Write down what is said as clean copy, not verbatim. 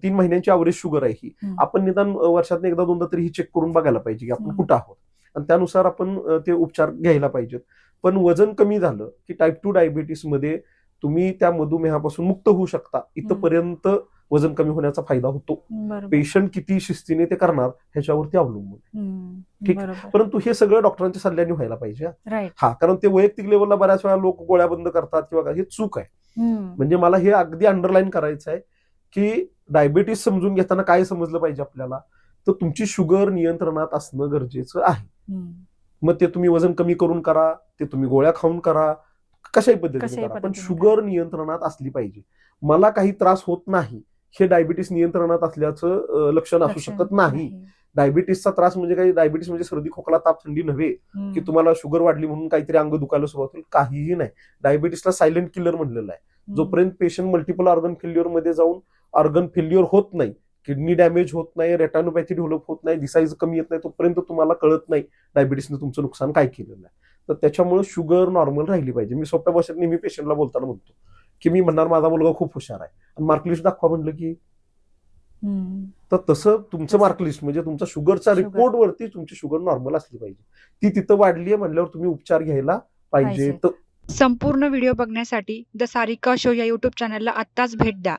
3 महिन्यांची average sugar आहे ही. आपण निदान वर्षात एकदा दोनदा तरी ही चेक करून बघायला पाहिजे की आपण कुठं आहोत आणि त्यानुसार आपण ते उपचार घ्यायला पाहिजेत. पण वजन कमी झालं की टाईप 2 डायबिटीस मध्ये तुम्ही त्या मधुमेहापासून मुक्त होऊ शकता. इथपर्यंत वजन कमी होण्याचा फायदा होतो. पेशंट किती शिस्तीने ते करणार ह्याच्यावरती अवलंबून. ठीक, परंतु हे सगळं डॉक्टरांच्या सल्ल्याने व्हायला पाहिजे. हा, कारण ते वैयक्तिक लेवलला बऱ्याच वेळा लोक गोळ्या बंद करतात किंवा हे चूक आहे. म्हणजे मला हे अगदी अंडरलाईन करायचं आहे की डायबिटीस समजून घेताना काय समजलं पाहिजे आपल्याला, तर तुमची शुगर नियंत्रणात असणं गरजेचं आहे. मग ते तुम्ही वजन कमी करून करा, ते तुम्ही गोळ्या खाऊन करा, कशाही पद्धतीने करा, पण शुगर नियंत्रणात असली पाहिजे. मला काही त्रास होत नाही हे डायबिटीस नियंत्रणात असल्याचं लक्षण असू शकत नाही. डायबिटीसचा त्रास म्हणजे काही, डायबिटीस म्हणजे सर्दी खोकला ताप थंडी नव्हे की तुम्हाला शुगर वाढली म्हणून काहीतरी अंग दुखायला सुरुवात होईल, काहीही नाही. डायबिटीसला सायलेंट किलर म्हणलेलं आहे. जोपर्यंत पेशंट मल्टिपल ऑर्गन फेल्युअर मध्ये जाऊन ऑर्गन फेल्युअर होत नाही, किडनी डॅमेज होत नाही, रेटानोपॅथी डेव्हलप होत नाही, दिसायचं कमी येत नाही, तोपर्यंत तुम्हाला कळत नाही डायबिटीसने तुमचं नुकसान काय केलेलं आहे. तर त्याच्यामुळे शुगर नॉर्मल राहिली पाहिजे. मी सोप्या भाषेत नेहमी पेशंटला बोलताना म्हणतो की मी म्हणणार माझा मुलगा खूप हुशार आहे आणि मार्कलिस्ट दाखवा म्हणलं की, तर तसं तुमचं मार्कलिस्ट म्हणजे तुमचा शुगरचा रिपोर्ट वरती तुमची शुगर नॉर्मल असली पाहिजे. ती तिथं वाढली आहे म्हणल्यावर तुम्ही उपचार घ्यायला पाहिजे. संपूर्ण व्हिडिओ बघण्यासाठी द सारिका शो या युट्यूब चॅनलला आत्ताच भेट द्या